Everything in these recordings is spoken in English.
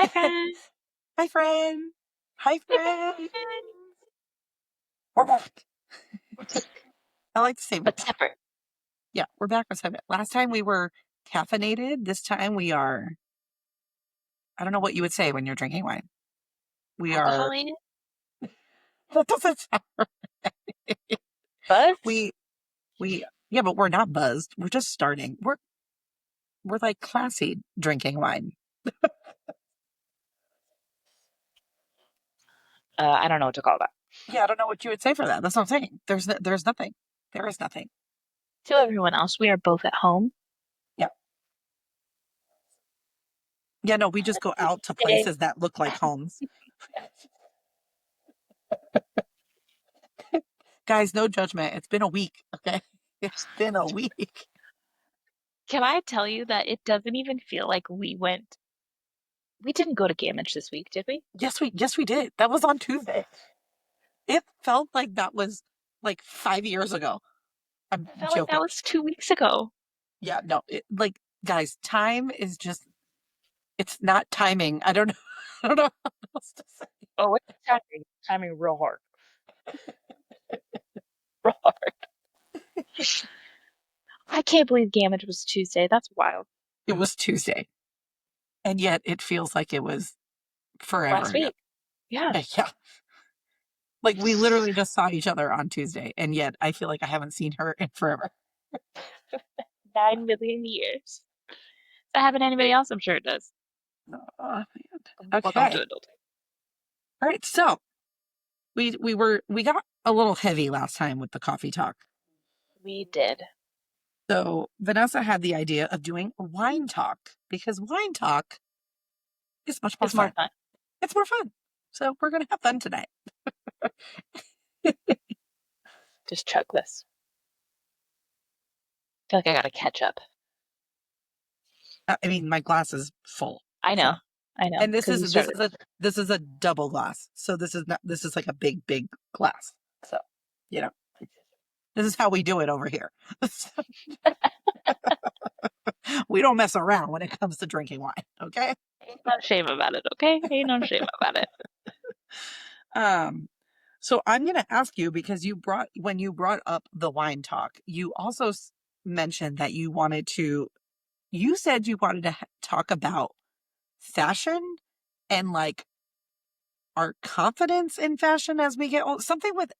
Hi, friend. Hi, friend. Hi, Hi, friend. friend. We're back. I like to say, But separate. yeah, we're back. Last time we were caffeinated. This time we are, I don't know what you would say when you're drinking wine. We are, Alcohol-aided? that doesn't sound, Buzzed? we, yeah, but we're not buzzed. We're just starting. We're like classy drinking wine. I don't know what to call that. Yeah, I don't know what you would say for that. That's what I'm saying. There's nothing. There is nothing. To everyone else, we are both at home. Yeah. Yeah, no, we just go out to Tuesday. places that look like homes. Guys, no judgment. It's been a week, okay? It's been a week. Can I tell you that it doesn't even feel like we didn't go to Gamage this week, did we? Yes, we did. That was on Tuesday. It felt like that was like 5 years ago. I'm I felt like that joking. was 2 weeks ago. Yeah, no, guys, time is just, it's not timing. I don't know. I don't know how else to say. Oh, it's timing. Timing real hard. Real hard. I can't believe Gamage was Tuesday. That's wild. It was Tuesday, and yet it feels like it was forever Last ago. week. Yeah. Yeah, like we literally just saw each other on Tuesday, and yet I feel like I haven't seen her in forever. 9 million years. Does that happen to anybody else? I'm sure it does. Oh, man. Welcome Okay. to adulting. All right. So we got a little heavy last time with the coffee talk. We did. So Vanessa had the idea of doing wine talk because wine talk is much more It's more fun. fun. It's more fun. So we're gonna have fun tonight. Just chug this. I feel like I gotta catch up. I mean, my glass is full. I So, know. I know. and Because you started. this is a double glass. So this is like a big glass. So, you know, this is how we do it over here. We don't mess around when it comes to drinking wine. Okay. Ain't no shame about it, okay? Ain't no shame about it. Um, so I'm going to ask you because when you brought up the wine talk, you also mentioned that you said you wanted to talk about fashion and like our confidence in fashion as we get old, something with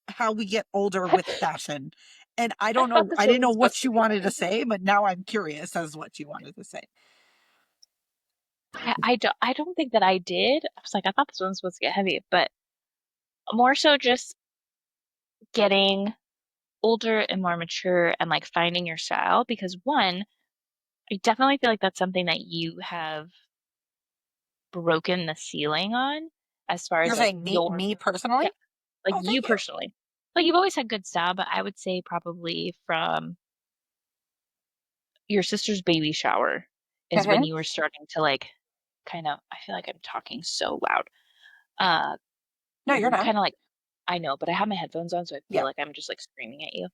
how we get older with fashion. And I I don't thought know, this I didn't know wasn't supposed what to you be wanted to funny. say, but now I'm curious as what you wanted to say. I don't think that I did. I was like, I thought this one was supposed to get heavy, but more so just getting older and more mature and like finding your style. Because one, I definitely feel like that's something that you have broken the ceiling on as far You're as like saying your, me yeah, personally? like Oh, you thank you. personally. Like you've always had good style, but I would say probably from your sister's baby shower is when Mhm. you were starting to like kind of, I feel like I'm talking so loud. Uh No, you're not. kind of like I know, but I have my headphones on, so I feel Yeah. like I'm just like screaming at you.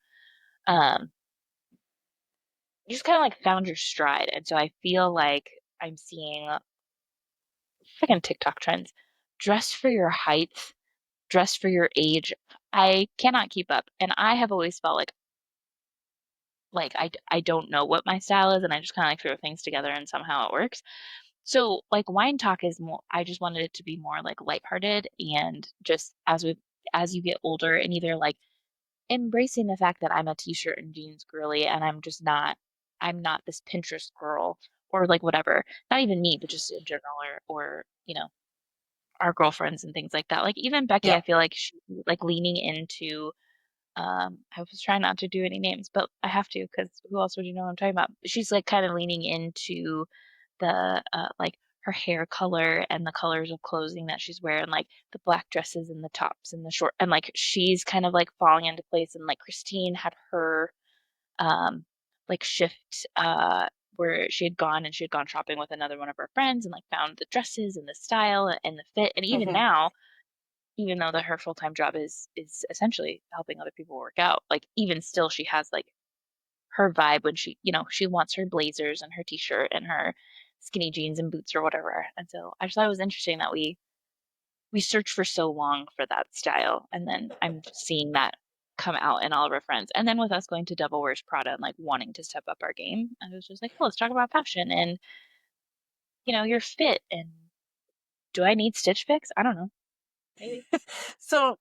Um you just kind of like found your stride. And so I feel like I'm seeing freaking TikTok trends. Dress for your height, dress for your age. I cannot keep up. And I have always felt like I don't know what my style is and I just kind of like throw things together and somehow it works. So like wine talk is more I just wanted it to be more like lighthearted and just as you get older and either like embracing the fact that I'm a t-shirt and jeans girly and I'm not this Pinterest girl or like whatever. Not even me, but just in general or our girlfriends and things like that. Like even Becky, Yeah. I feel like she like leaning into I was trying not to do any names, but I have to because who else would you know what I'm talking about? She's like kind of leaning into the like her hair color and the colors of clothing that she's wearing, like the black dresses and the tops and the short and like she's kind of like falling into place and like Christine had her um like shift where she had gone shopping with another one of her friends and like found the dresses and the style and the fit and even Hmm. now even though that her full-time job is essentially helping other people work out like even still she has like her vibe when she wants her blazers and her t-shirt and her skinny jeans and boots or whatever. And so I just thought it was interesting that we searched for so long for that style, and then I'm seeing that come out in all of our friends. And then with us going to Devil Wears Prada and like wanting to step up our game, I was just like, oh, let's talk about fashion and your fit. And do I need Stitch Fix? I don't know. Maybe. So,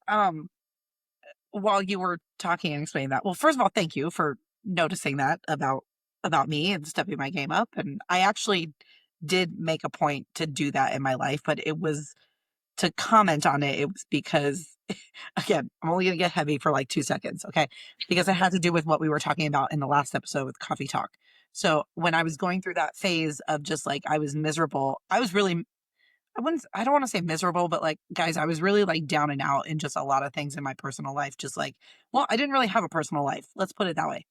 while you were talking and explaining that, well, first of all, thank you for noticing that about me and stepping my game up. And I actually did make a point to do that in my life, but it was to comment on it. It was because, again, I'm only going to get heavy for like 2 seconds, okay? Because it had to do with what we were talking about in the last episode with Coffee Talk. So when I was going through that phase of just like I was miserable, I was really I don't want to say miserable, but like, guys, I was really like down and out in just a lot of things in my personal life. Just like, well, I didn't really have a personal life. Let's put it that way.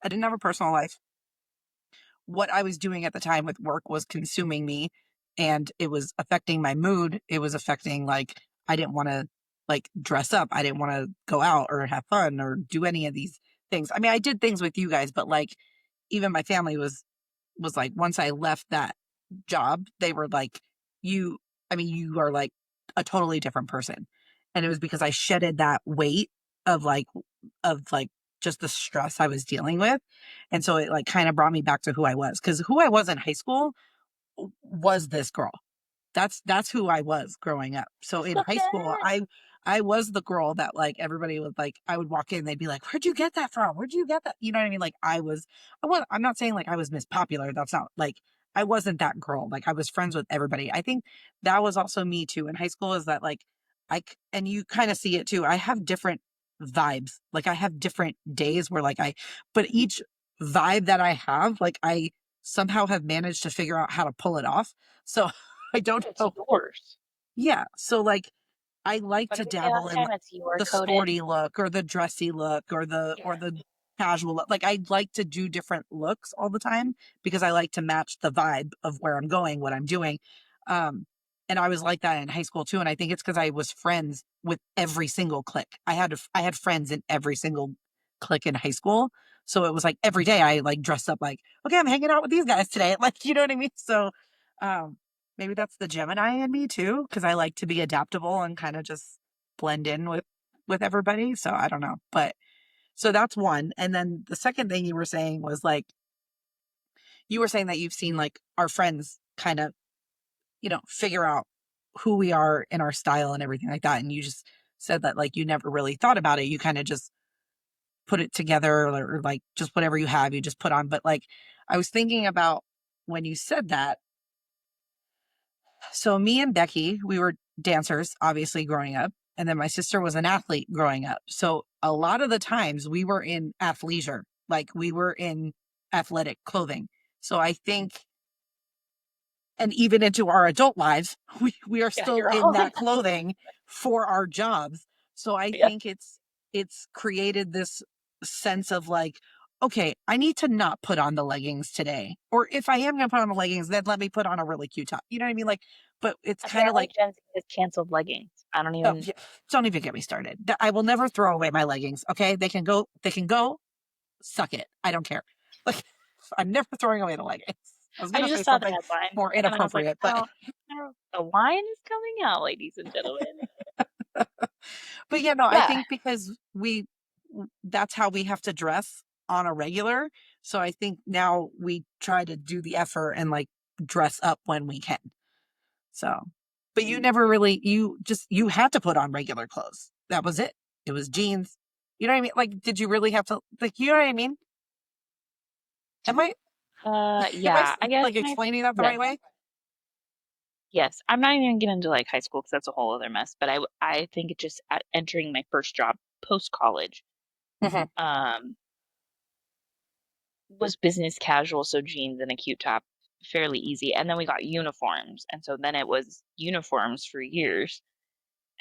I didn't have a personal life. What I was doing at the time with work was consuming me, and it was affecting my mood. It was affecting like, I didn't want to like dress up. I didn't want to go out or have fun or do any of these things. I mean, I did things with you guys, but like, even my family was like, once I left that job, they were like, you, I mean, you are like a totally different person. And it was because I shedded that weight of like, just the stress I was dealing with. And so it like kind of brought me back to who I was. Cause who I was in high school was this girl. That's who I was growing up. So in Look high school, at I was the girl that like everybody would like, I would walk in, they'd be like, "Where'd you get that from? Where'd you get that?" You know what I mean? Like I'm not saying like I was Miss Popular. That's not like I wasn't that girl. Like I was friends with everybody. I think that was also me too in high school, is that like and you kind of see it too. I have different vibes. Like I have different days where like but each vibe that I have, like I somehow have managed to figure out how to pull it off. So I don't it's know. yours. Yeah. So like I like What to did we say dabble last in time? like It's your the coded. sporty look or the dressy look or Yeah. the casual look. Like I like to do different looks all the time because I like to match the vibe of where I'm going, what I'm doing. Um and I was like that in high school too. And I think it's because I was friends with every single clique. I had friends in every single clique in high school. So it was like every day I like dressed up like, okay, I'm hanging out with these guys today. Like, you know what I mean? So um maybe that's the Gemini in me too, because I like to be adaptable and kind of just blend in with everybody. So I don't know. But so that's one. And then the second thing you were saying was like you were saying that you've seen like our friends kind of, figure out who we are in our style and everything like that. And you just said that like you never really thought about it. You kind of just put it together, or like just whatever you have, you just put on. But like I was thinking about when you said that. So me and Becky, we were dancers, obviously growing up. And then my sister was an athlete growing up. So a lot of the times we were in athleisure, like we were in athletic clothing. So I think, and even into our adult lives, we are Yeah, still you're in all in that that. clothing for our jobs. So I Yeah. think it's created this sense of like, okay, I need to not put on the leggings today. Or if I am gonna put on the leggings, then let me put on a really cute top. You know what I mean? Like, but it's kind of Apparently like, Gen Z has canceled leggings. I don't oh, even. yeah, don't even get me started. I will never throw away my leggings. Okay, they can go. Suck it. I don't care. Like, I'm never throwing away the leggings. I was I gonna say just saw the something headline more and then I was like, inappropriate, but oh, the wine is coming out, ladies and gentlemen. but yeah, no, I Yeah. think because that's how we have to dress on a regular. So I think now we try to do the effort and like dress up when we can. So, but you never really, you had to put on regular clothes. That was it. It was jeans. You know what I mean? Like, did you really have to, like, you know what I mean? Am I, am I Yeah, I guess like my explaining that the yes. right way? Yes. I'm not even getting into like high school because that's a whole other mess. But I think it just at entering my first job post college, Hmm. um, was business casual, so jeans and a cute top, fairly easy. And then we got uniforms, and so then it was uniforms for years.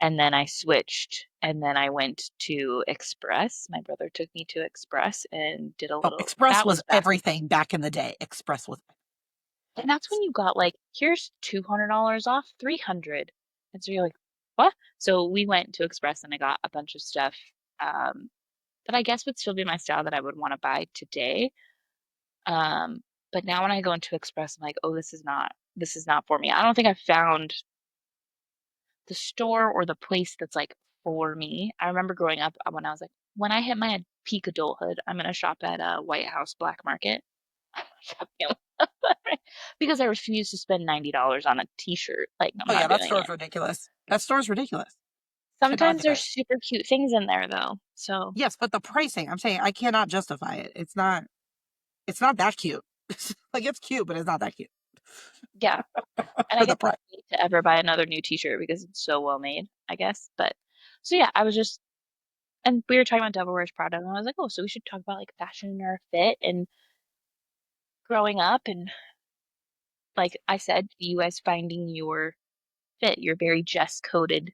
And then I switched, and then I went to Express. My brother took me to Express and did a Oh, little. Express That was was back. everything back in the day. Express was, And that's when you got like, here's $200 off 300. And so you're like, what? So we went to Express and I got a bunch of stuff um, that I guess would still be my style that I would want to buy today. Um, But now when I go into Express, I'm like, oh, this is not for me. I don't think I've found the store or the place that's like for me. I remember growing up when I was like, when I hit my peak adulthood, I'm gonna shop at a White House Black Market. I'm not shopping because I refuse to spend $90 on a t-shirt. Like, I'm Oh yeah, not that doing store's it. ridiculous. That store's ridiculous. Cannot Sometimes do there's it. super cute things in there though. So Yes, but the pricing, I'm saying I cannot justify it. It's not that cute. Like it's cute, but it's not that cute yeah. And I for the guess I price. don't need to ever buy another new t-shirt because it's so well made, I guess. But so yeah, I was just and we were talking about Devil Wears Prada, and I was like, oh, so we should talk about like fashion or fit and growing up and like I said, you guys finding your fit, your very Jess coded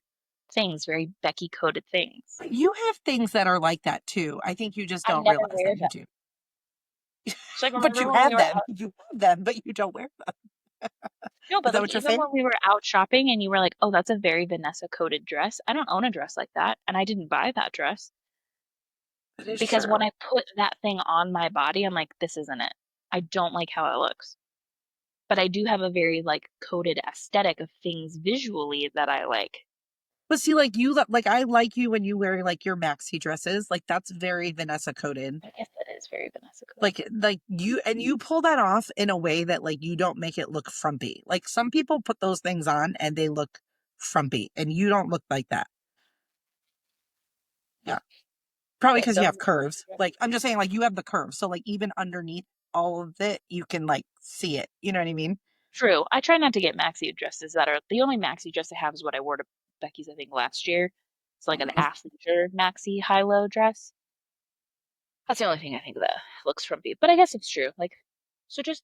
things, very Becky coded things. You have things that are like that too. I think you just I don't never realize wear that you them. do. So like But remember you when we have were them. You have them, but you don't wear them. no, Is but that like what you're even saying? when we were out shopping and you were like, "Oh, that's a very Vanessa coded dress." I don't own a dress like that, and I didn't buy that dress That is because when true. I put that thing on my body, I'm like, "This isn't it." I don't like how it looks. But I do have a very like coded aesthetic of things visually that I like. But see, like you, like I like you when you wear like your maxi dresses. Like that's very Vanessa coded. I guess that is very Vanessa coded. Like you, and you pull that off in a way that like you don't make it look frumpy. Like some people put those things on and they look frumpy, and you don't look like that. Yeah, probably Okay, because you so have curves. Like I'm just saying, like you have the curves, so like even underneath all of it, you can like see it. You know what I mean? true. I try not to get maxi dresses that are the only maxi dress I have is what I wore to Becky's, I think, last year. It's like an athleisure maxi high-low dress. That's the only thing I think that looks frumpy. But I guess it's true. Like, so just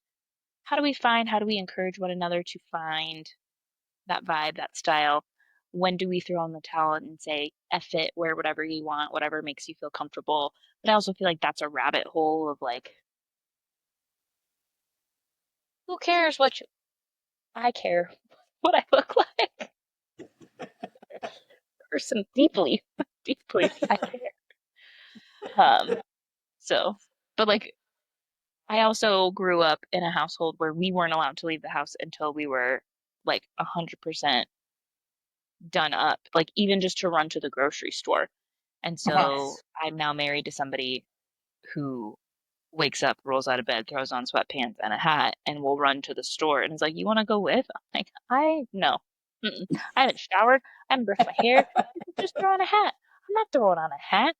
how do we encourage one another to find that vibe, that style? When do we throw in the towel and say, F it, wear whatever you want, whatever makes you feel comfortable? But I also feel like that's a rabbit hole of like, who cares what you, I care what I look like. Person deeply, deeply, I care. Um, so, but like, I also grew up in a household where we weren't allowed to leave the house until we were like 100% done up, like even just to run to the grocery store. And Uh-huh. so I'm now married to somebody who wakes up, rolls out of bed, throws on sweatpants and a hat, and will run to the store. And is like, "You want to go with?" I'm like, I no, I haven't showered, I haven't brushed my hair. Just throw on a hat. I'm not throwing on a hat.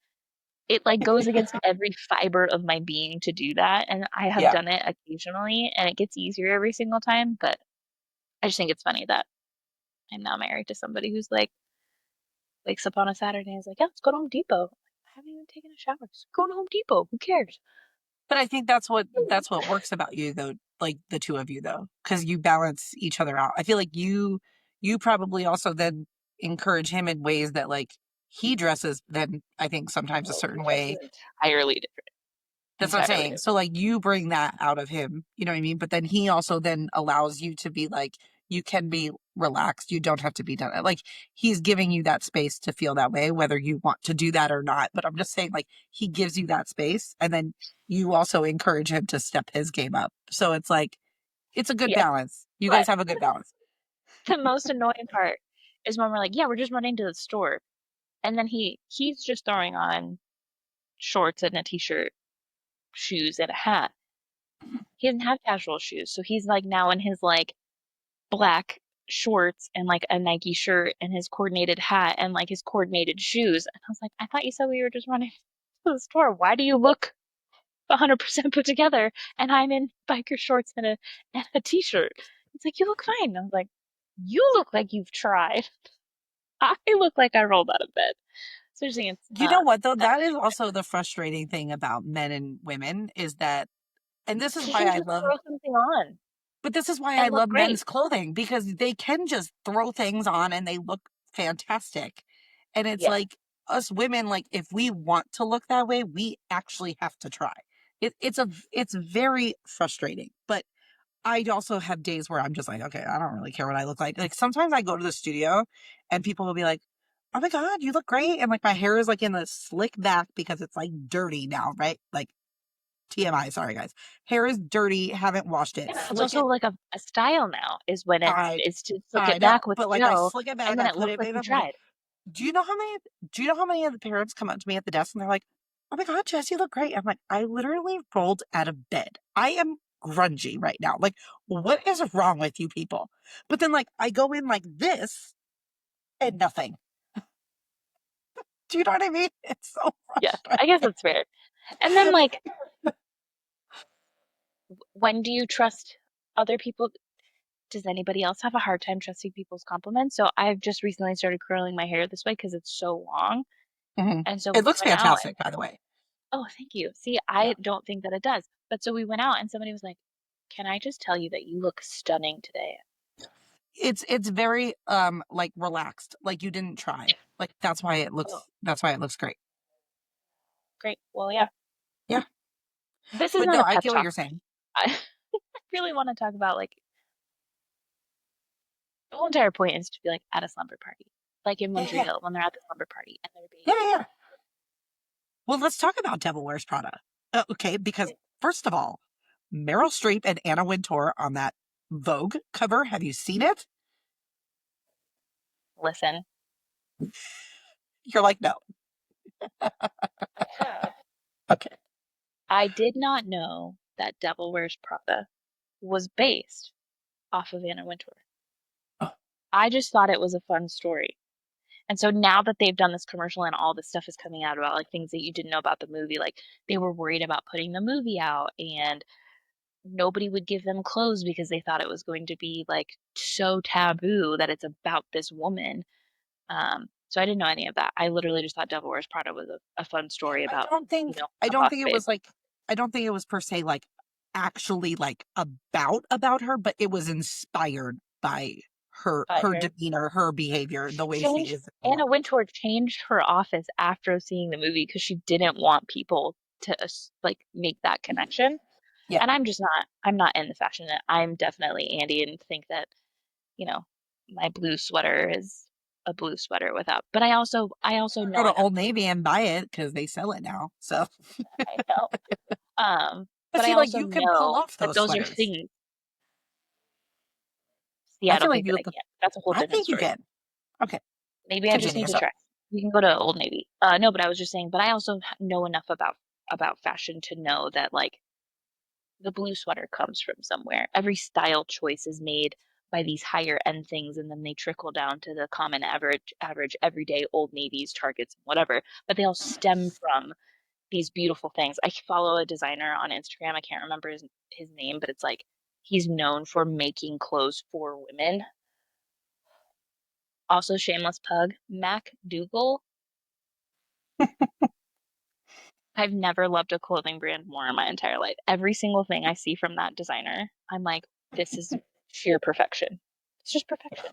It like goes against every fiber of my being to do that, and I have Yeah. done it occasionally, and it gets easier every single time. But I just think it's funny that I'm now married to somebody who's like wakes up on a Saturday and is like, "Yeah, let's go to Home Depot." I haven't even taken a shower. Just go to Home Depot. Who cares? But I think that's what works about you though, like the two of you though, because you balance each other out. I feel like you probably also then encourage him in ways that like he dresses then I think sometimes a Oh, certain dress way. is entirely different. That's what I'm Entirely saying. different. So like you bring that out of him, you know what I mean? But then he also then allows you to be like you can be relaxed. You don't have to be done. Like he's giving you that space to feel that way, whether you want to do that or not. But I'm just saying, like he gives you that space, and then you also encourage him to step his game up. So it's like it's a good Yeah. balance. You guys But have a good balance. the most annoying part is when we're like, yeah, we're just running to the store. And then he's just throwing on shorts and a t-shirt, shoes and a hat. He doesn't have casual shoes. So he's like now in his like black shorts and like a Nike shirt and his coordinated hat and like his coordinated shoes. And I was like, I thought you said we were just running to the store. Why do you look 100% put together and I'm in biker shorts and a t-shirt? It's like, you look fine. I was like, you look like you've tried. I look like I rolled out of bed. So I just think it's You know what though? that That is also the frustrating thing about men and women is that, and this is he why can I just love throw something on But this is why I and look love great. men's clothing because they can just throw things on and they look fantastic. And it's Yeah. like us women, like if we want to look that way, we actually have to try. It's very frustrating. But I also have days where I'm just like, okay, I don't really care what I look like. Like sometimes I go to the studio and people will be like, "Oh my God, you look great." And like my hair is like in a slick back because it's like dirty now, right? Like TMI, sorry guys. Hair is dirty, haven't washed it. Yeah, it's Slick also it. like a style now is when I is to slick I it know, back with but like I gel, slick it and back, then I it put looks it like in you a little. tried. Do you know how many of the parents come up to me at the desk and they're like, "Oh my God, Jess, you look great." I'm like, I literally rolled out of bed. I am grungy right now. Like, what is wrong with you people? But then like I go in like this and nothing. Do you know what I mean? It's so Yeah, I guess frustrating. that's fair. And then like, when do you trust other people? Does anybody else have a hard time trusting people's compliments? So I've just recently started curling my hair this way because it's so long. Mhm. And so It we looks went out and fantastic, by the way. oh, thank you. See, Yeah. I don't think that it does. But so we went out and somebody was like, "Can I just tell you that you look stunning today?" It's very like relaxed. Like you didn't try. Like Oh, that's why it looks great. great. Well, yeah. Yeah. This is But not no, a I pep get what talk. you're saying. I really want to talk about like the whole entire point is to be like at a slumber party, like in Yeah, yeah. Montreal when they're at the slumber party and they're Yeah, being yeah. Well, let's talk about Devil Wears Prada. Okay, because first of all, Meryl Streep and Anna Wintour on that Vogue cover. Have you seen it? listen. You're like, no. I have. Okay. I did not know that Devil Wears Prada was based off of Anna Wintour. Oh, I just thought it was a fun story. And so now that they've done this commercial and all this stuff is coming out about like things that you didn't know about the movie, like they were worried about putting the movie out and nobody would give them clothes because they thought it was going to be like so taboo that it's about this woman. So I didn't know any of that. I literally just thought Devil Wears Prada was a fun story about, I a don't boss think it babe. was like I don't think it was per se like actually like about her, but it was inspired by By her her. demeanor, her behavior, the She way she changed, is in the Anna world. Wintour changed her office after seeing the movie because she didn't want people to like make that connection. Yeah. And I'm not in the fashion. I'm definitely Andy and think that, you know, my blue sweater is a blue sweater without, but I also Go know to enough. Old Navy and buy it because they sell it now. So, I know. but But I see, like also you can pull know off that those those are sweaters. things. Yeah, I I feel don't like think that I can. That's a whole I different think you story. can. Okay, Maybe I just need continue. to So, try. We can go to Old Navy. No, but I was just saying, but I also know enough about fashion to know that like the blue sweater comes from somewhere. Every style choice is made by these higher end things and then they trickle down to the common average everyday Old Navy's, Targets, whatever. But they all stem from these beautiful things. I follow a designer on Instagram. I can't remember his name, but it's like he's known for making clothes for women. Also shameless pug, Mac Dougal. I've never loved a clothing brand more in my entire life. Every single thing I see from that designer, I'm like, this is sheer perfection. It's just perfection.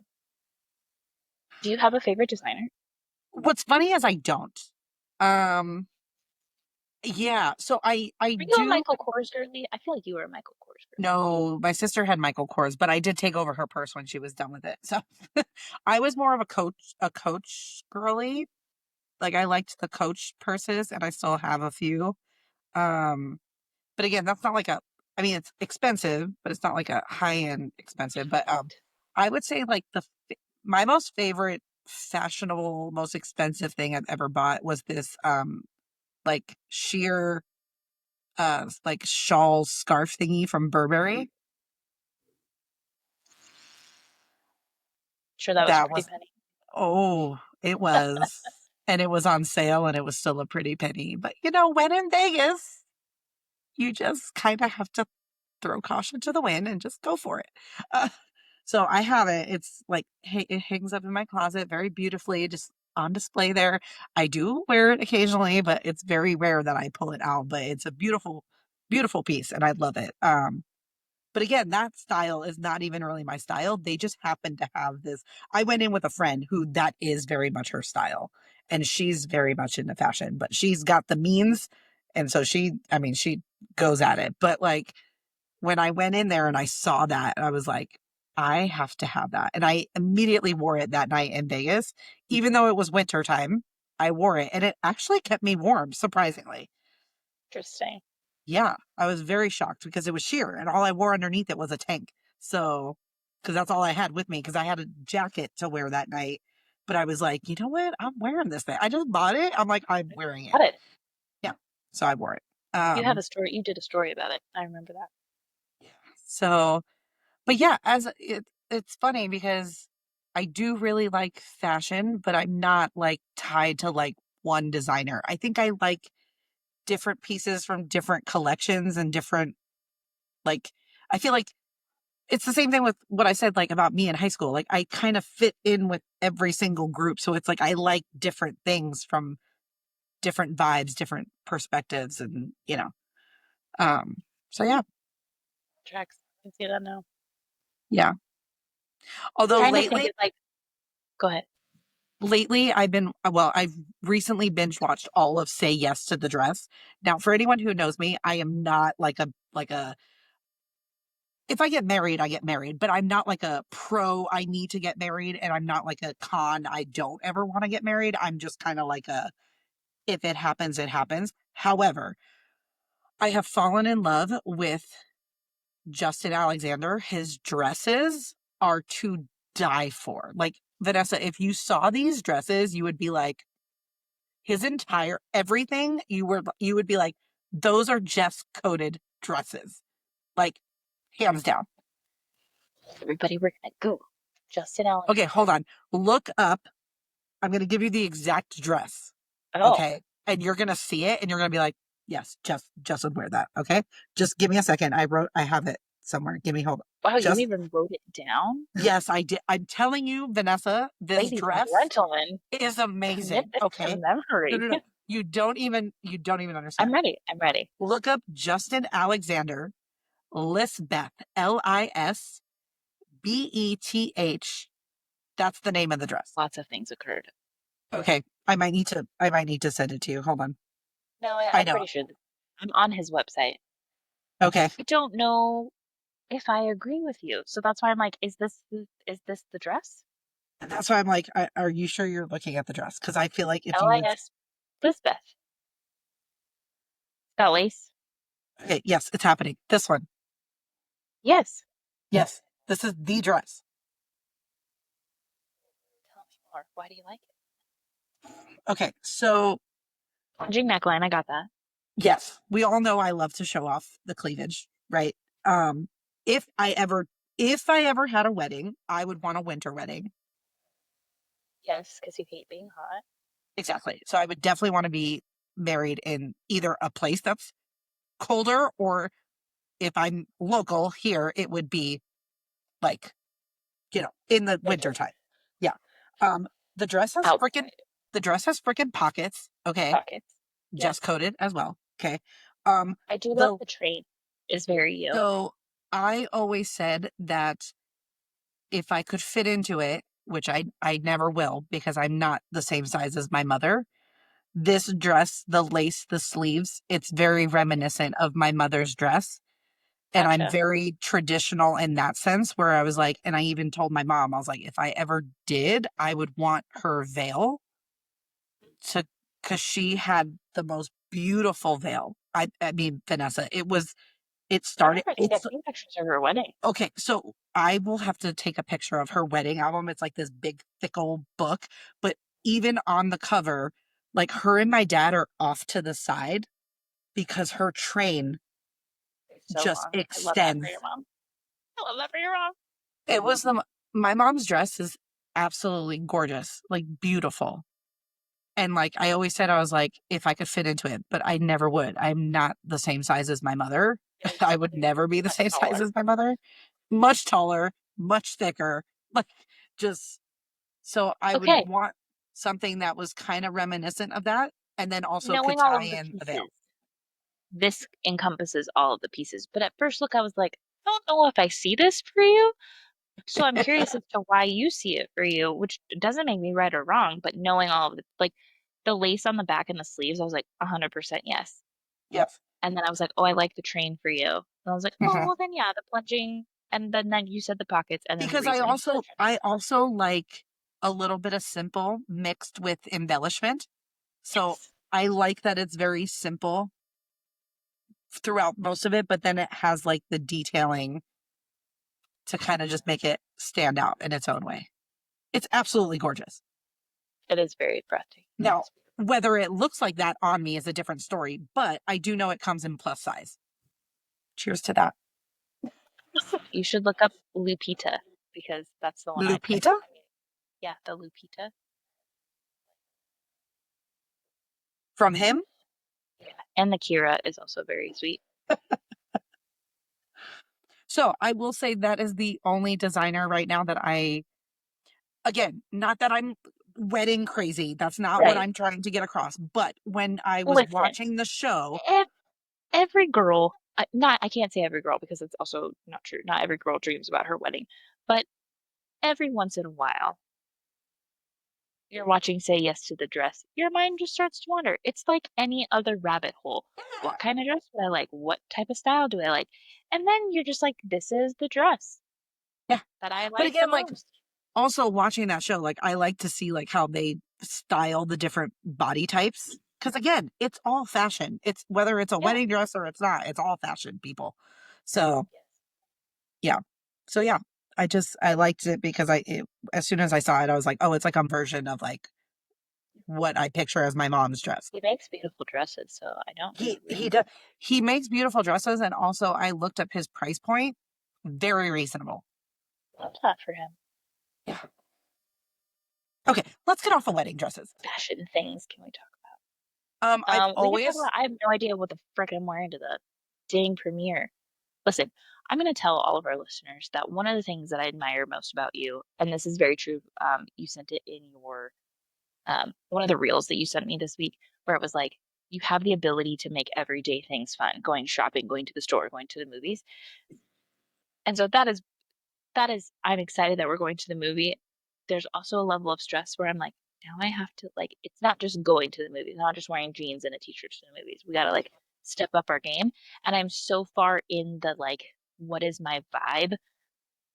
Do you have a favorite designer? what's funny is I don't. Um, yeah. So I Were you a do. Michael Kors girly? I feel like you were a Michael Kors girly. No, my sister had Michael Kors, but I did take over her purse when she was done with it. So I was more of a Coach girly. Like I liked the Coach purses, and I still have a few. Um, but again, that's not like a. I mean, it's expensive, but it's not like a high end expensive. But I would say like my most favorite fashionable, most expensive thing I've ever bought was this like sheer like shawl scarf thingy from Burberry. Sure, that was a That pretty was penny. Oh, it was. And it was on sale and it was still a pretty penny. But when in Vegas, you just kind of have to throw caution to the wind and just go for it. Uh, so I have it. It's like it hangs up in my closet very beautifully, just on display there. I do wear it occasionally, but it's very rare that I pull it out. But it's a beautiful, beautiful piece, and I love it. But again, that style is not even really my style. They just happen to have this. I went in with a friend who that is very much her style. And she's very much into fashion, but she's got the means. And so I mean, she goes at it. But like when I went in there and I saw that, I was like, I have to have that. And I immediately wore it that night in Vegas, even though it was winter time. I wore it and it actually kept me warm, surprisingly. Interesting. Yeah, I was very shocked because it was sheer and all I wore underneath it was a tank. So, because that's all I had with me because I had a jacket to wear that night. But I was like, you know what? I'm wearing this thing. I just bought it. I'm like, I'm wearing it. Got it. Yeah. So I wore it. You have a story. You did a story about it. I remember that. So, but yeah, it's funny because I do really like fashion, but I'm not like tied to like one designer. I think I like different pieces from different collections and different like I feel like it's the same thing with what I said like about me in high school. Like I kind of fit in with every single group. So it's like I like different things from different vibes, different perspectives and um so yeah. Tracks. I can see that now. Yeah. Although Trying to think of like, go ahead. lately I've recently binge watched all of Say Yes to the Dress. Now, for anyone who knows me, I am not like a if I get married, I get married, but I'm not like a pro I need to get married and I'm not like a con I don't ever want to get married. I'm just kind of like a if it happens, it happens. However, I have fallen in love with Justin Alexander. His dresses are to die for. Like Vanessa, if you saw these dresses, you would be like, his entire everything, you would be like, those are Jeff's coded dresses. Like, hands down. Everybody, we're gonna go. Justin Okay, Alexander. hold on. Look up. I'm gonna give you the exact dress. Oh, Okay. And you're gonna see it and you're gonna be like, yes, Jeff would wear that. Okay. Just give me a second. I have it somewhere. Give me hold on. wow, you Just even wrote it down? yes, I did. I'm telling you, Vanessa, this Ladies and dress gentlemen, is commit amazing. this to Okay. No, memory. no, no. You don't even I'm understand. ready. I'm ready. Look up Justin Alexander, Lisbeth, Lisbeth. That's the name of the dress. Lots of things occurred. Okay. I might need to send it to you. Hold on. No, I I'm know. pretty sure that I'm on his website. Okay. I don't know if I agree with you. So that's why I'm like, is this the dress? And that's why I'm like, are you sure you're looking at the dress? Because I feel like if you would, LIS Lisbeth. Got lace? okay, yes, it's happening. This one. Yes. Yes. This is the dress. Tell me more. Why do you like it? Okay. So, Plunging neckline, I got that. yes, we all know I love to show off the cleavage, right? Um, if I ever, if I ever had a wedding, I would want a winter wedding. Yes, because you hate being hot. Exactly. So I would definitely want to be married in either a place that's colder or if I'm local here, it would be like, in the winter Winter. time. Yeah. Um, the dress has freaking Outside. the dress has freaking pockets. Okay. Pockets. Just Yes. coated as well. Okay. Um, I do love the the train. Is very you. so I always said that if I could fit into it, which I never will because I'm not the same size as my mother. This dress, the lace, the sleeves, it's very reminiscent of my mother's dress. And I'm Gotcha. very traditional in that sense, where I was like, and I even told my mom, I was like, if I ever did, I would want her veil to, because she had the most beautiful veil. I mean, Vanessa, it I started, never think I've it's seen pictures of her wedding. okay. So I will have to take a picture of her wedding album. It's like this big, thick old book, but even on the cover, like her and my dad are off to the side because her train It's so just long. I love that for your extends. mom. I love that for your mom. It was my mom's dress is absolutely gorgeous, like beautiful. And like I always said, I was like, if I could fit into it, but I never would. I'm not the same size as my mother. Yes. I would never be the Much same size taller. as my mother. Much taller, much thicker, like just so I would Okay. want something that was kind of reminiscent of that and then also could Knowing all tie of the in the veil. pieces, this encompasses all of the pieces. But at first look, I was like, I don't know if I see this for you. So I'm curious as to why you see it for you, which doesn't make me right or wrong, but knowing all of the like the lace on the back and the sleeves, I was like 100% yes. Yep. And then I was like, oh, I like the train for you. And I was like, oh, Mhm. well then yeah, the plunging, and then you said the pockets, and then the Because I reasoning for the also train. I also like a little bit of simple mixed with embellishment. So Yes. I like that it's very simple throughout most of it, but then it has like the detailing to kind of just make it stand out in its own way. It's absolutely gorgeous. It is very breathtaking. Now, whether it looks like that on me is a different story, but I do know it comes in plus size. Cheers to that. You should look up Lupita because that's the one I picked. Lupita Yeah, the Lupita. from him. Yeah. And the Kira is also very sweet. So I will say that is the only designer right now that again, not that I'm wedding crazy. That's not what Right. I'm trying to get across. But when I was Listen, watching the show, every girl, I can't say every girl because it's also not true. Not every girl dreams about her wedding, but every once in a while, you're watching Say Yes to the Dress, your mind just starts to wander. It's like any other rabbit hole. What kind of dress do I like? What type of style do I like? And then you're just like, this is the dress yeah. that I But like the again, like most. also watching that show, like I like to see like how they style the different body types. Because again, it's all fashion. It's whether it's a Yeah. wedding dress or it's not, it's all fashion, people. So Yes. yeah. So yeah, I liked it because as soon as I saw it, I was like, oh, it's like a version of like what I picture as my mom's dress. He makes beautiful dresses, so I don't He really does. He makes beautiful dresses, and also I looked up his price point, very reasonable. love that for him. Yeah. Okay, let's get off the wedding dresses. Fashion things can we talk I've We can talk always about I have no idea what the frick I'm wearing to the dang premiere. Listen, I'm gonna tell all of our listeners that one of the things that I admire most about you, and this is very true, you sent it in your one of the reels that you sent me this week, where it was like you have the ability to make everyday things fun, going shopping, going to the store, going to the movies. And so that is I'm excited that we're going to the movie. There's also a level of stress where I'm like, now I have to like it's not just going to the movies, not just wearing jeans and a t-shirt to the movies. We gotta like step up our game. And I'm so far in the like, what is my vibe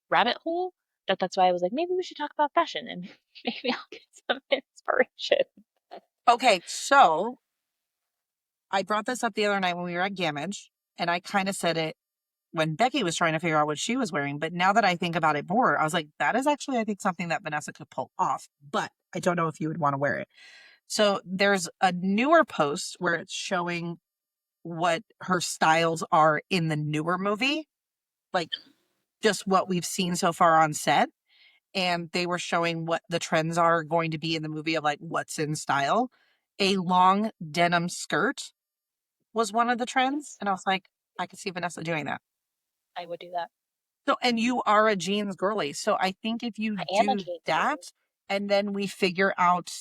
rabbit hole that's why I was like, maybe we should talk about fashion and maybe I'll get some inspiration. okay. So I brought this up the other night when we were at Gamage, and I kind of said it when Becky was trying to figure out what she was wearing. But now that I think about it more, I was like, that is actually, I think, something that Vanessa could pull off. But I don't know if you would want to wear it. So there's a newer post where it's showing what her styles are in the newer movie, like just what we've seen so far on set. And they were showing what the trends are going to be in the movie of like what's in style. A long denim skirt was one of the trends. Yes, And I was like, I could see Vanessa doing that. I would do that. So, and you are a jeans girly. So I think if you I am a do jeans that girly. and then we figure out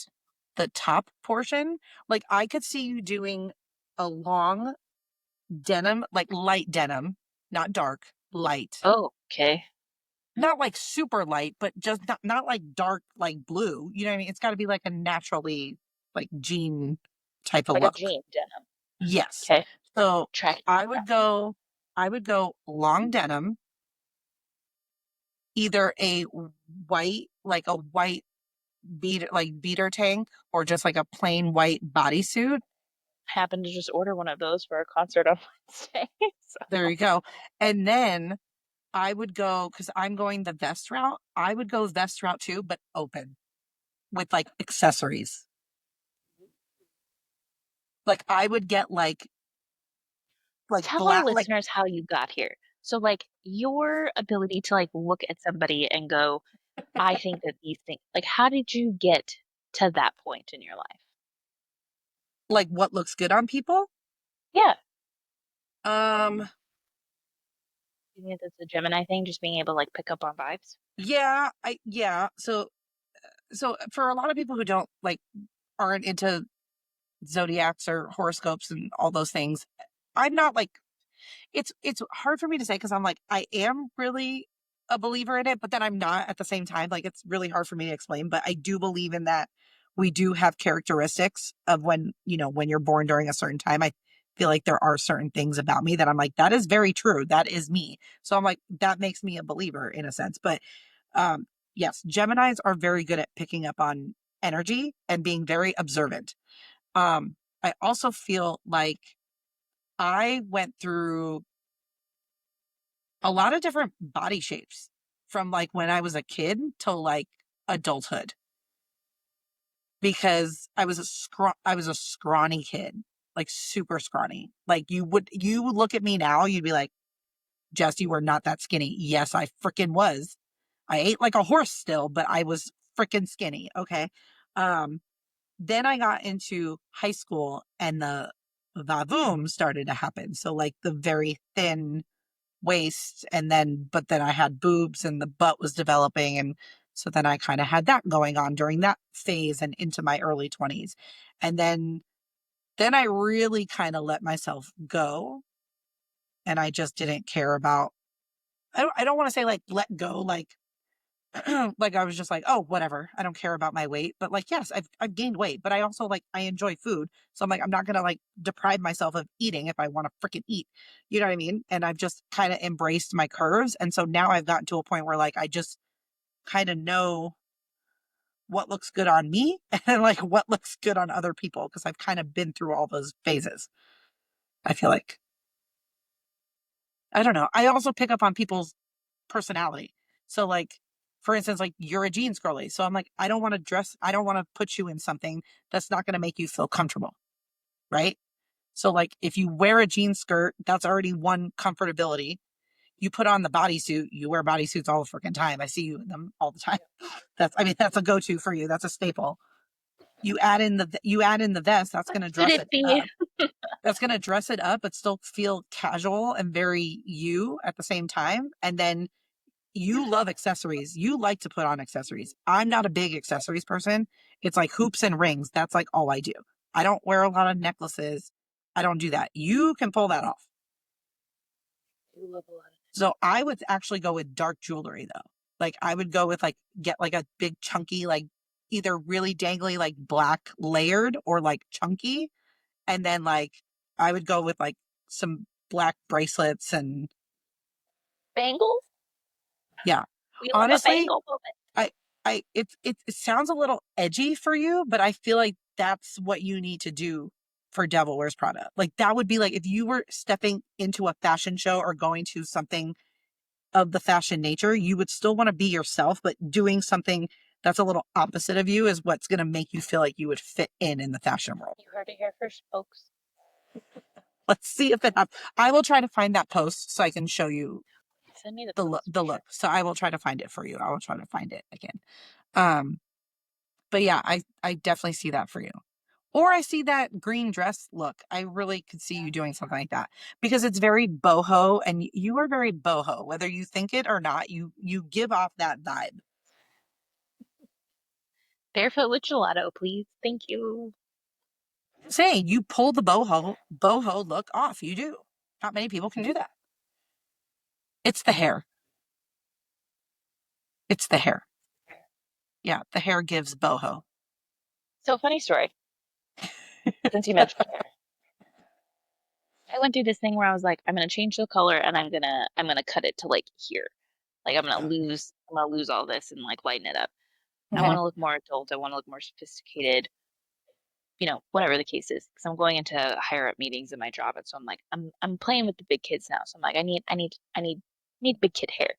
the top portion, like I could see you doing a long denim, like light denim, not dark, light. Oh, okay. Not like super light, but just not like dark, like blue. You know what I mean? It's got to be like a naturally like jean type of Like a look. jean denim. Yes. Okay. So Track I that. would go, I would go long denim, either a white, like a white beater tank, or just like a plain white bodysuit. Happened to just order one of those for a concert on Wednesday. There So you go. And then I would go, because I'm going the vest route. I would go vest route too, but open with like accessories. Like I would get like tell our black, like listeners how you got here. So like your ability to like look at somebody and go, I think that these things like how did you get to that point in your life? what looks good on people. Yeah. Um, You think that's a Gemini thing, just being able to like pick up on vibes? yeah, so for a lot of people who don't like aren't into zodiacs or horoscopes and all those things, I'm not like it's hard for me to say because I'm like I am really a believer in it, but then I'm not at the same time. Like it's really hard for me to explain, but I do believe in that we do have characteristics of when, when you're born during a certain time. I feel like there are certain things about me that I'm like, that is very true. That is me. So I'm like, that makes me a believer in a sense. But um, yes, Geminis are very good at picking up on energy and being very observant. I also feel like I went through a lot of different body shapes from like when I was a kid till like adulthood because I was a scrawny kid, like super scrawny. Like you would look at me now, you'd be like, Jess, you were not that skinny. Yes, I freaking was. I ate like a horse still, but I was freaking skinny. Okay. Um, then I got into high school and the vavoom started to happen. So like the very thin waist but then I had boobs and the butt was developing. And so then I kind of had that going on during that phase and into my early 20s. And then I really kind of let myself go and I just didn't care about I don't want to say like let go like like I was just like, oh, whatever. I don't care about my weight. But like, yes, I've gained weight, but I also like I enjoy food. So I'm like, I'm not gonna like deprive myself of eating if I want to freaking eat. You know what I mean? And I've just kind of embraced my curves. And so now I've gotten to a point where like I just kind of know what looks good on me and like what looks good on other people because I've kind of been through all those phases. I feel like. I don't know. I also pick up on people's personality. So like for instance, like you're a jeans girly. So I'm like, I don't want to put you in something that's not going to make you feel comfortable. Right. So like if you wear a jean skirt, that's already one comfortability. You put on the bodysuit, you wear bodysuits all the freaking time. I see you in them all the time. That's a go-to for you. That's a staple. You add in the vest, that's What going to should dress it it be? up. That's going to dress it up, but still feel casual and very you at the same time. And then you love accessories. You like to put on accessories. I'm not a big accessories person. It's like hoops and rings. That's like all I do. I don't wear a lot of necklaces. I don't do that. You can pull that off. I love a lot of So I would actually go with dark jewelry though. Like I would go with like get like a big chunky, like either really dangly, like black layered or like chunky. And then like I would go with like some black bracelets and bangles. yeah. We love a Honestly, bangle moment. I it sounds a little edgy for you, but I feel like that's what you need to do for Devil Wears Prada. Like that would be like if you were stepping into a fashion show or going to something of the fashion nature, you would still want to be yourself, but doing something that's a little opposite of you is what's going to make you feel like you would fit in the fashion world. You heard it here first, folks. Let's see if it happens. I will try to find that post so I can show you Send me the post the for look. sure. So I will try to find it for you. I will try to find it again. Um, but yeah, I definitely see that for you. Or I see that green dress look. I really could see you doing something like that because it's very boho and you are very boho, whether you think it or not. You give off that vibe. Barefoot with gelato, please. Thank you. Saying you pull the boho look off. You do. Not many people can do that. It's the hair. It's the hair. Yeah, the hair gives boho. So funny story. Since you mentioned hair, I went through this thing where I was like, I'm gonna change the color and I'm gonna cut it to like here. Like I'm gonna lose all this and like lighten it up. I want Mhm. to look more adult. I want to look more sophisticated. Whatever the case is, because I'm going into higher up meetings in my job, and so I'm playing with the big kids now. So I'm like, I need big kid hair.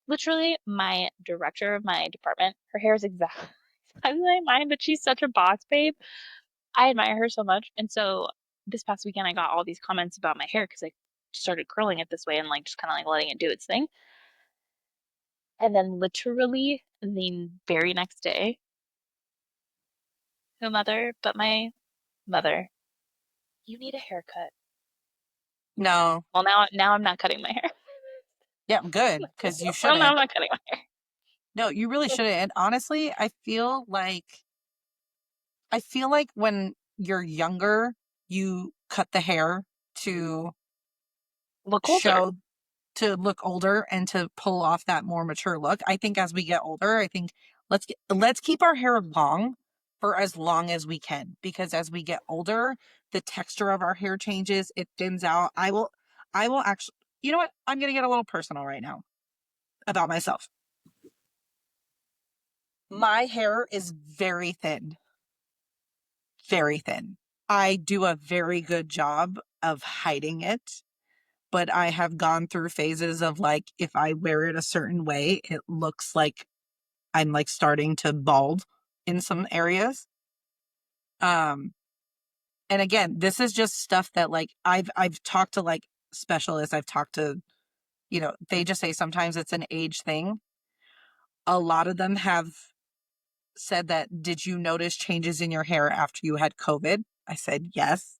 Literally, my director of my department, her hair is exactly exactly like mine, but she's such a boss babe. I admire her so much. And so this past weekend, I got all these comments about my hair because I started curling it this way and like just kind of like letting it do its thing. And then literally the very next day, no mother but my mother, you need a haircut. No. Well, now I'm not cutting my hair. Yeah, good because you Well, now I'm shouldn't. not cutting my hair. No, you really shouldn't. And honestly, I feel like when you're younger, you cut the hair to Look older. show to look older and to pull off that more mature look. I think as we get older, I think let's keep our hair long for as long as we can because as we get older, the texture of our hair changes, it thins out. I will actually you know what? I'm going to get a little personal right now about myself. My hair is very thin. Very thin. I do a very good job of hiding it, but I have gone through phases of like, if I wear it a certain way, it looks like I'm like starting to bald in some areas. Um, and again, this is just stuff that like I've talked to like specialists, I've talked to, they just say sometimes it's an age thing. A lot of them have said that, did you notice changes in your hair after you had COVID? I said, yes.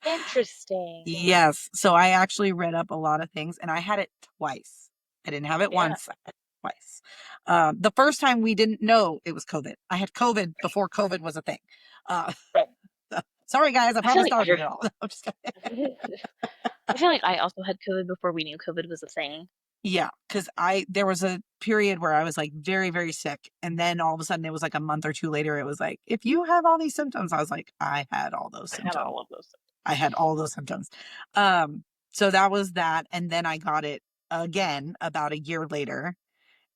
Interesting. Yes. So I actually read up a lot of things and I had it twice. I didn't have it Yeah. once, I had it twice. The first time we didn't know it was COVID. I had COVID before COVID was a thing. Uh, Right. sorry guys, I I feel probably like started every it all. I'm just kidding. I feel like I also had COVID before we knew COVID was a thing. Yeah, because there was a period where I was like very, very sick. And then all of a sudden it was like a month or two later, it was like, if you have all these symptoms, I was like, I had all those I had symptoms. all of those. I had all those symptoms. Um, so that was that. And then I got it again about a year later.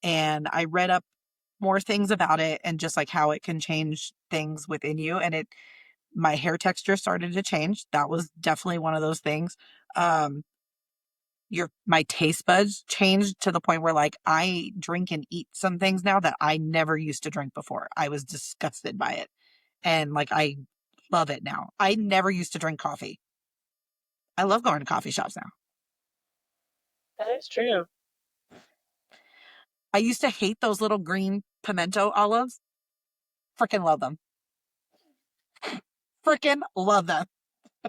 And I read up more things about it and just like how it can change things within you. And my hair texture started to change. That was definitely one of those things. Um, my taste buds changed to the point where like I drink and eat some things now that I never used to drink before. I was disgusted by it. And like I love it now. I never used to drink coffee. I love going to coffee shops now. That is true. I used to hate those little green pimento olives. Freaking love them. Freaking love them.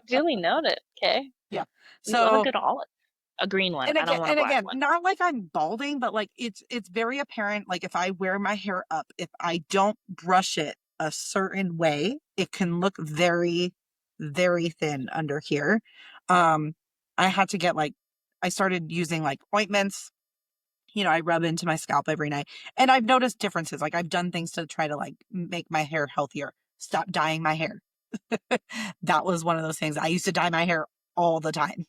Duly noted. Okay. Yeah. We love a So good olive. A green one. I don't want a and black again, one. not like I'm balding, but like it's very apparent. Like if I wear my hair up, if I don't brush it a certain way, it can look very, very thin under here. Um, I had to get like I started using like ointments. I rub into my scalp every night. And I've noticed differences. Like I've done things to try to like make my hair healthier. Stop dyeing my hair. That was one of those things. I used to dye my hair all the time.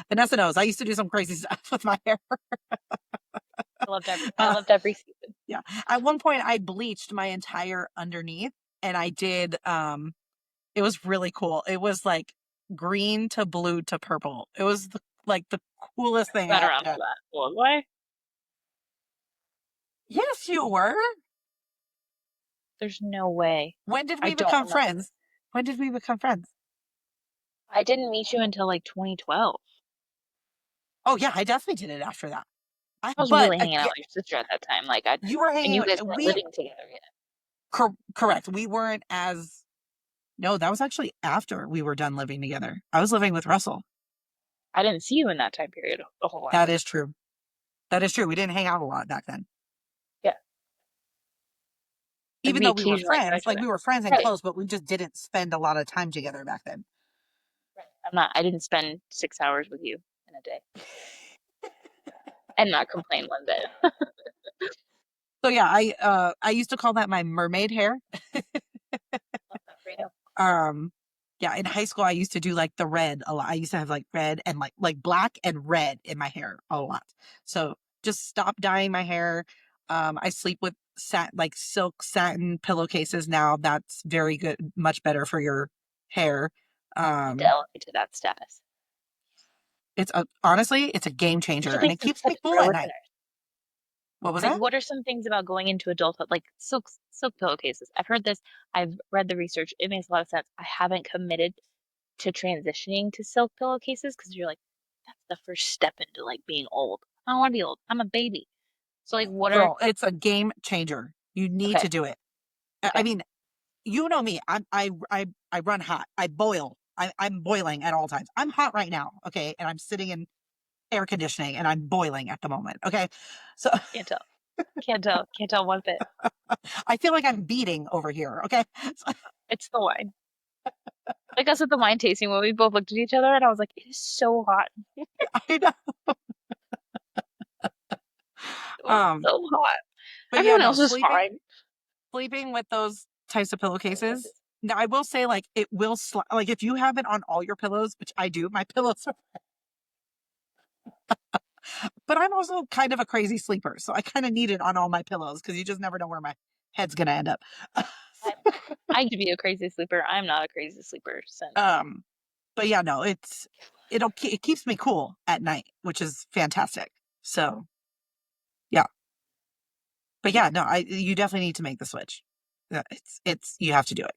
Vanessa knows I used to do some crazy stuff with my hair. I Uh, loved every season. yeah. At one point I bleached my entire underneath and I did it was really cool. It was like green to blue to purple. It was like the coolest thing I Not ever around for did. that. Well, why? Yes, you were. There's no way. When did I we don't become remember. friends? When did we become friends? I didn't meet you until like 2012. Oh yeah, I definitely did it after that. I was But really hanging out again, with your sister at that time. you were And hanging. you guys weren't We living together yet. correct. We weren't as. No, that was actually after we were done living together. I was living with Russell. I didn't see you in that time period a whole lot. That is true. That is true. We didn't hang out a lot back then. Yeah. Like Even we though we were occasionally saw friends, each like other. we were friends and Right. close, but we just didn't spend a lot of time together back then. Right. I didn't spend 6 hours with you in a day and not complain one bit. So yeah, I used to call that my mermaid hair. Love that for you. Um, yeah, in high school I used to do like the red a lot. I used to have like red and like black and red in my hair a lot. So just stop dyeing my hair. I sleep with like silk satin pillowcases now. That's very good, much better for your hair. Need to Um, elevate to that status. honestly, it's a game What changer do you and think it some keeps me tips for cool our at night. listeners? What was Like, that? what are some things about going into adulthood, like silk pillowcases? I've heard this. I've read the research. It makes a lot of sense. I haven't committed to transitioning to silk pillowcases because you're like, that's the first step into like being old. I don't want to be old. I'm a baby. So like, what are Girl, it's a game changer. You need okay, to do it. I okay, mean, you know me. I run hot. I boil. I'm boiling at all times. I'm hot right now, okay? And I'm sitting in air conditioning and I'm boiling at the moment, okay? So can't tell, can't tell one bit. I feel like I'm beating over here, okay? So, It's the wine. Like us at the wine tasting when we both looked at each other and I was like, it is so hot. I know. It was so hot. But yeah, Everyone no, else was fine. sleeping with those types of pillowcases. Pillowcases. Now I will say like it will like if you have it on all your pillows, which I do, my pillows are, but I'm also kind of a crazy sleeper, so I kind of need it on all my pillows because you just never know where my head's gonna end up. I could be a crazy sleeper. I'm not a crazy sleeper since. Um, but yeah, no, it keeps me cool at night, which is fantastic. So yeah, but yeah, no, you definitely need to make the switch. Yeah, you have to do it.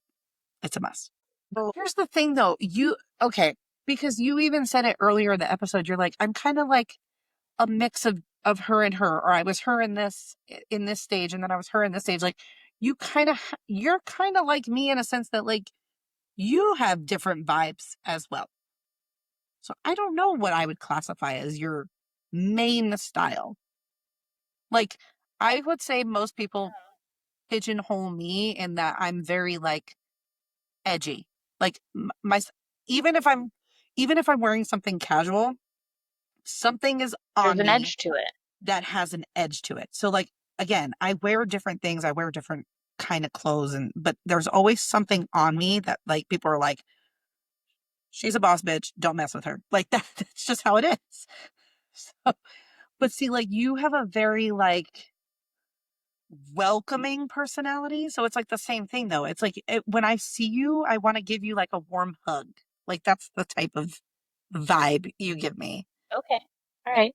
It's a must. Well, here's the thing though, okay, because you even said it earlier in the episode. You're like, I'm kind of like a mix of her and her, or I was her in this stage, and then I was her in this stage. Like you're kind of like me in a sense that like you have different vibes as well. So I don't know what I would classify as your main style. Like I would say most people pigeonhole me in that I'm very like edgy. Like my even if I'm wearing something casual, something is There's on an me edge to it. that has an edge to it. So like again, I wear different things, I wear different kind of clothes, but there's always something on me that like people are like, she's a boss bitch, don't mess with her. Like that's just how it is. So, but see, like you have a very like welcoming personality. So it's like the same thing though. It's like when I see you, I want to give you like a warm hug. Like that's the type of vibe you give me. Okay. All right.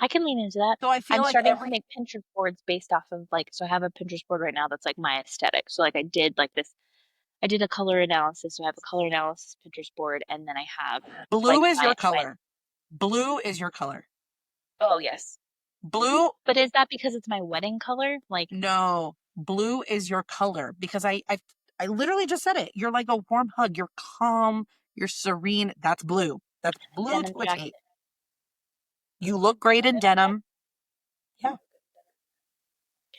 I can lean into that. So I feel I'm like starting to make Pinterest boards based off of like, so I have a Pinterest board right now that's like my aesthetic. So like I did like this, I did a color analysis. So I have a color analysis Pinterest board, and then I have like blue is your my, color. Blue is your color. oh yes. Blue, But is that because it's my wedding color? Like, no, blue is your color because I literally just said it. You're like a warm hug. You're calm. You're serene. That's blue. That's blue denim to a T. jacket. You look great in Okay. denim. Yeah.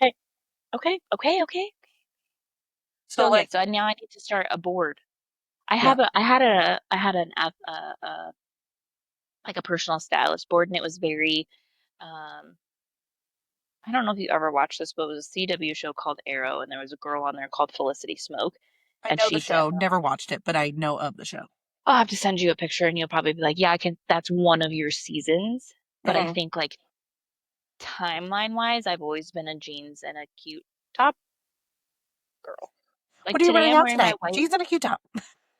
Okay. Okay. Okay. Okay. So So okay, like, so now I need to start a board. yeah, I had an app, like a personal stylist board, and it was very, um, I don't know if you ever watched this, but it was a CW show called Arrow, and there was a girl on there called Felicity Smoke, I and know the she show. definitely, Never watched it, but I know of the show. I'll have to send you a picture, and you'll probably be like, yeah, I can, that's one of your seasons. But I Mhm. think like timeline wise, I've always been a jeans and a cute top girl. Like What are you today, wearing I'm out wearing my today? white Jeans and a cute top.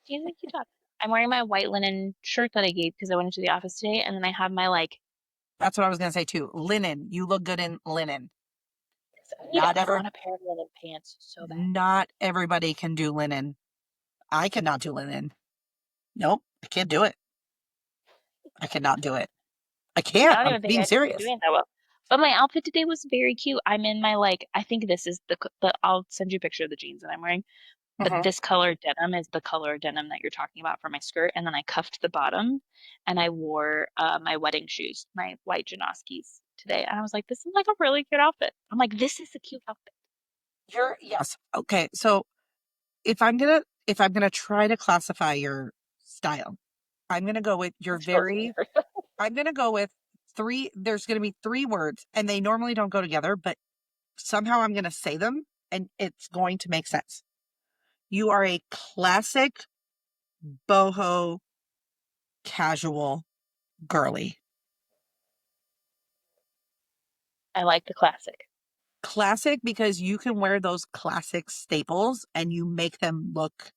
jeans and a cute top. I'm wearing my white linen shirt that I gave because I went into the office today, and then I have my like, That's what I was gonna say too. Linen. You look good in linen. I want a pair of linen pants so bad. Not everybody can do linen. I cannot do linen. Nope, I can't do it. I cannot do it. I I can't. don't I'm even think being I'd be serious. doing that well. But my outfit today was very cute. I'm in my like, I think this is the I'll send you a picture of the jeans that I'm wearing. But Hmm. this color denim is the color denim that you're talking about for my skirt. And then I cuffed the bottom, and I wore my wedding shoes, my white Janoskis today. And I was like, this is like a really cute outfit. I'm like, this is a cute outfit. Yes. Okay. So if I'm gonna try to classify your style, I'm gonna go with your Let's go very there. I'm gonna go with there's gonna be three words and they normally don't go together, but somehow I'm gonna say them and it's going to make sense. You are a classic boho casual girly. I like the classic. Classic because you can wear those classic staples and you make them look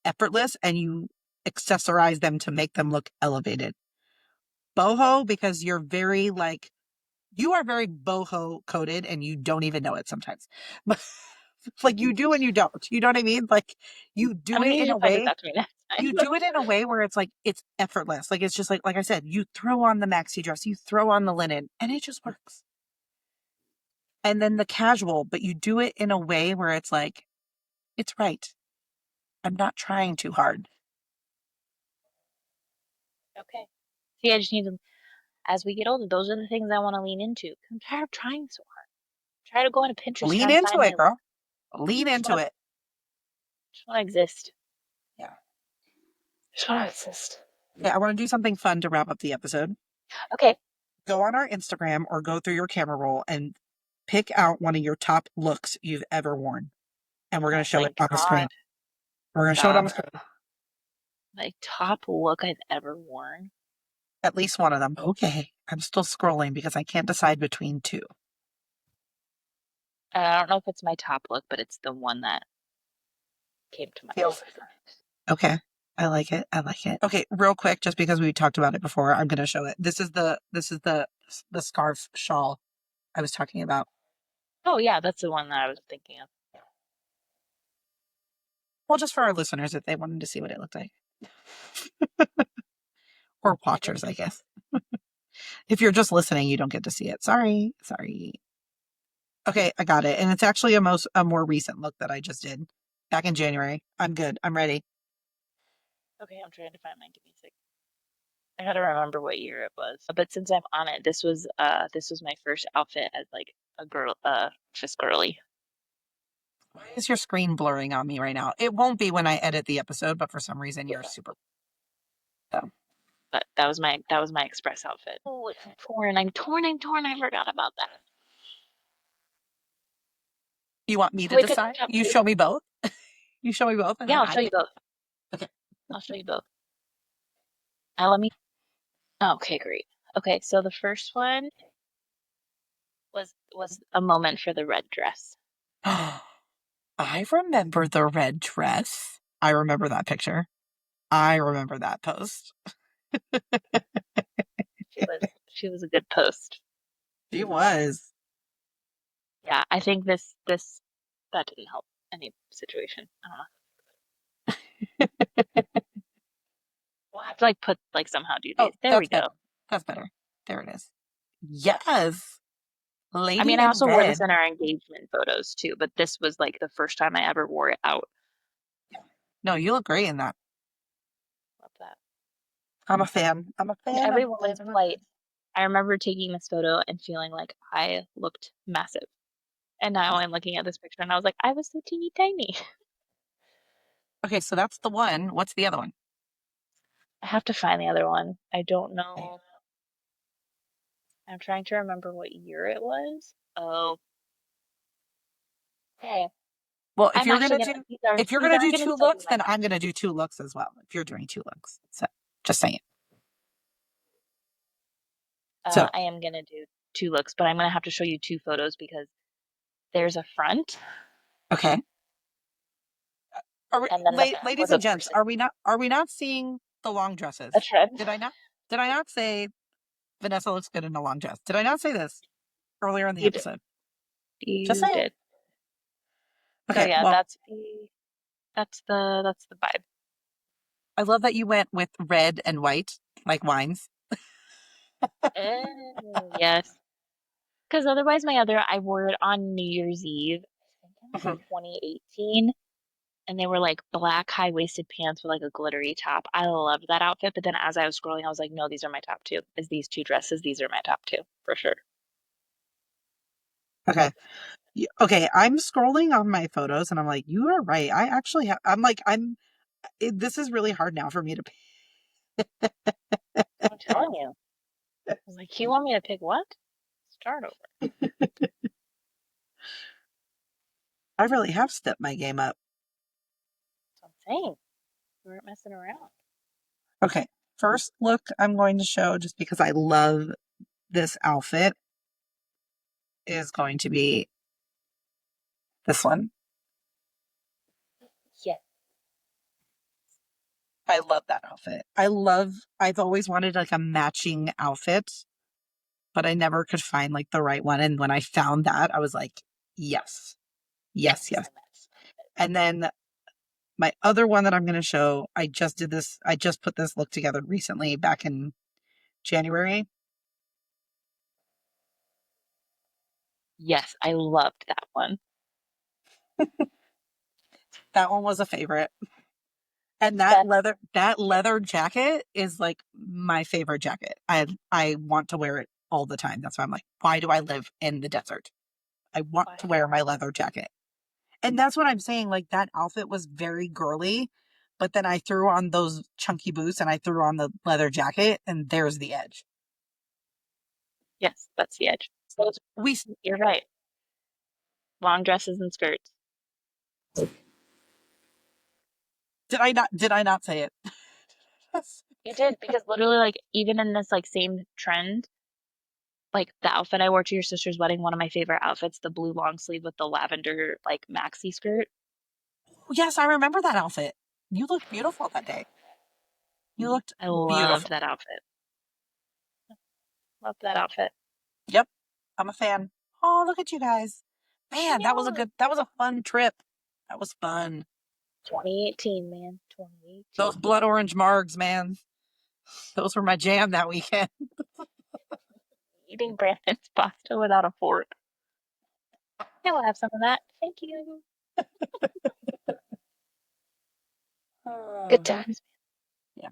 effortless and you accessorize them to make them look elevated. Boho because you are very boho coded and you don't even know it sometimes. But like you do and you don't. You know what I mean? Like you I'm do gonna it need in you a to point this way out to me next time. you do it in a way where it's like it's effortless. Like it's just like I said, you throw on the maxi dress, you throw on the linen, and it just works. And then the casual, but you do it in a way where it's like, it's right. I'm not trying too hard. Okay. See, I just need to, as we get older, those are the things I want to lean into. I'm tired of trying so hard. I'm tired of going to Pinterest Lean trying to into find my it, look. girl. Lean Just into want to, it. just want to exist. Yeah. Just want to exist. Okay, I want to do something fun to wrap up the episode. Okay. Go on our Instagram or go through your camera roll and pick out one of your top looks you've ever worn. And we're going Oh to show my it on the God. screen. We're going to show it on the Stop. screen. Like top look I've ever worn. At least one of them. Okay. I'm still scrolling because I can't decide between two. I don't know if it's my top look, but it's the one that came to mind. Feels okay. I like it. I like it. Okay, real quick, just because we talked about it before, I'm gonna show it. This is the scarf shawl I was talking about. Oh yeah, that's the one that I was thinking of. Well, just for our listeners, if they wanted to see what it looked like, or watchers, I guess. If you're just listening, you don't get to see it. Sorry, sorry. Okay, I got it, and it's actually a more recent look that I just did back in January. I'm good. I'm ready. Okay, I'm trying to find my give me a sec. I gotta remember what year it was. But since I'm on it, this was my first outfit as like a girl, just girly. Why is your screen blurring on me right now? It won't be when I edit the episode, but for some reason you're super. So. But that was my express outfit. Oh, I'm torn. I'm torn. I'm torn. I forgot about that. You want me to We could decide? have You show me both. You show me both, and Yeah, then I'll I show you pick. both. Okay. I'll show you both. Let me. Okay, great. Okay, so the first one was a moment for the red dress. I remember the red dress. I remember that picture. I remember that post. She was a good post. She was. Yeah, I think this that didn't help any situation. I don't know. We'll have to like put like somehow do Oh, these. There we that's better. go. That's better. There it is. Yes. Yes. I Lady mean, I in also wore this red. in our engagement photos too, but this was like the first time I ever wore it out. No, you look great in that. Love that. I'm a fan. I'm a And fan. I'm every a fan. woman's I'm a plight. fan. I remember taking this photo and feeling like I looked massive. And now I'm looking at this picture and I was like, I was so teeny tiny. Okay, so that's the one. What's the other one? I have to find the other one. I don't Okay. know. I'm trying to remember what year it was. Oh, okay. Well, I'm actually gonna these are if you're these gonna aren't do gonna two still be looks, my then top. I'm gonna do two looks as well. If you're doing two looks, so just saying. So I am gonna do two looks, but I'm gonna have to show you two photos because there's a front okay, and then the back ladies with a and gents, person. are we not seeing the long A dresses? trend. Did I not? Did I not say Vanessa looks good in a long dress? Did I not say this earlier in the You did. episode? Just You saying. did. So Okay, yeah, well, that's the vibe. I love that you went with red and white like wines. Yes. Because otherwise, I wore it on New Year's Eve, I think in like Mhm. 2018, and they were like black high-waisted pants with like a glittery top. I loved that outfit, but then as I was scrolling, I was like, no, these are my top two. Is these two dresses? These are my top two for sure. Okay. Okay, I'm scrolling on my photos and I'm like, you are right. I actually have, I'm like, this is really hard now for me to I'm telling you. I was like, you want me to pick what? Start over. I really have stepped my game up. That's what I'm saying. We weren't messing around. Okay, first look I'm going to show just because I love this outfit is going to be this one. Yes. I love that outfit. I've always wanted like a matching outfit, but I never could find like the right one. And when I found that, I was like, yes, yes, Yes. yes. And then my other one that I'm going to show, I just put this look together recently back in January. Yes, I loved that one. That one was a favorite. And That's that yeah. leather jacket is like my favorite jacket. I want to wear it all the time. That's why I'm like, why do I live in the desert? I want Why? to wear my leather jacket. And that's what I'm saying. Like that outfit was very girly, but then I threw on those chunky boots and I threw on the leather jacket, and there's the edge. Yes, that's the edge. Those, We you're right. Long dresses and skirts. did I not say it? You did because literally, like, even in this like same trend, like the outfit I wore to your sister's wedding, one of my favorite outfits, the blue long sleeve with the lavender like maxi skirt. yes, I remember that outfit. You looked beautiful that day. You looked I loved beautiful. that outfit. Loved that outfit. Yep, I'm a fan. Oh, look at you guys. I Man, know. that was a fun trip. That was fun. 2018, man. Those 2018. blood orange margs, man. Those were my jam that weekend. Eating Brandon's pasta without a fork. Yeah, we'll have some of that. Thank you. Good Oh, times. yeah.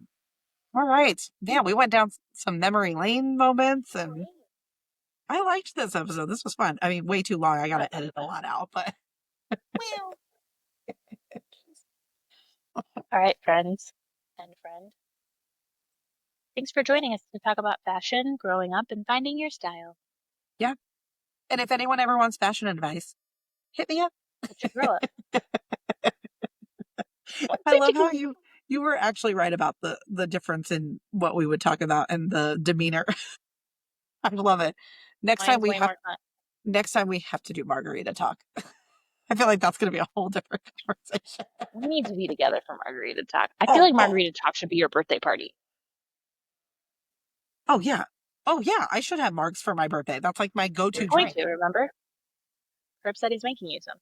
All right. Yeah, we went down some memory lane moments and Great. I liked this episode. This was fun. I mean, way too long. I got to edit a lot out, but Well. All right, friends and friend. Thanks for joining us to talk about fashion, growing up, and finding your style. yeah. And if anyone ever wants fashion advice, hit me up. It's your girl. What I did love how you? you were actually right about the difference in what we would talk about and the demeanor. I love it. Next time Mine's we way have more fun. next time we have to do margarita talk. I feel like that's going to be a whole different conversation. We need to be together for Margarita Talk. I feel Oh, like oh, Margarita Talk should be your birthday party. oh yeah. Oh yeah, I should have marks for my birthday. That's like my You're go-to going drink. to, remember? Herb said he's making you some.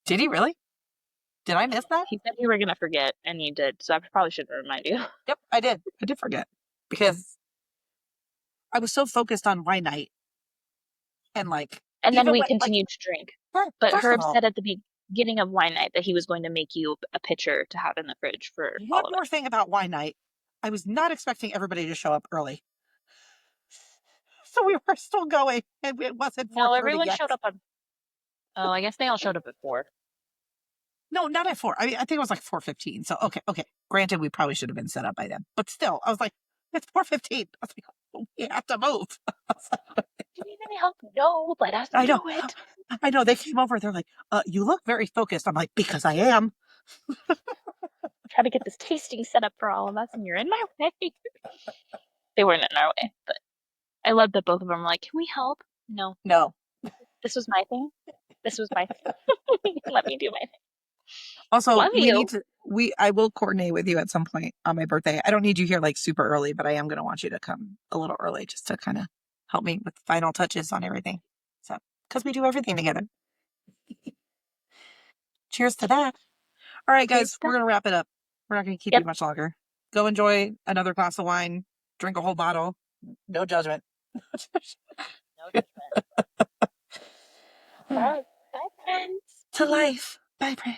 Did he really? Did I miss that? He said you were going to forget, and you did, so I probably shouldn't remind you. Yep, I did. I did forget because I was so focused on wine night and like And then even we when like continued to drink. fir- But first of Herb all, said at the beginning of wine night that he was going to make you a pitcher to have in the fridge for one all of more us. thing about wine night, I was not expecting everybody to show up early. So we were still going and it wasn't No, 4:30 everyone yet. showed up on. Oh, I guess they all showed up at 4. No, not at 4. I mean, I think it was like 4:15. So okay, okay. Granted, we probably should have been set up by then. But still, I was like, it's 4:15. I was like, oh, we have to move. Do you need any help? No, let us I know. do it. I know. They came over. They're like, you look very focused. I'm like, because I am. Try to get this tasting set up for all of us, and you're in my way. They weren't in our way, but I love that both of them were like, "Can we help?" No, No. this was my thing. This was my thing. Let me do my thing. Also, Love we need you. to, I will coordinate with you at some point on my birthday. I don't need you here like super early, but I am going to want you to come a little early just to kind of help me with final touches on everything. So, because we do everything together. Cheers to that. All right, Cheers guys, to we're that. going to wrap it up. We're not going to keep you Yep. much longer. Go enjoy another glass of wine, drink a whole bottle. No judgment. No judgment. All right. Bye, friends. To life. Bye, friends.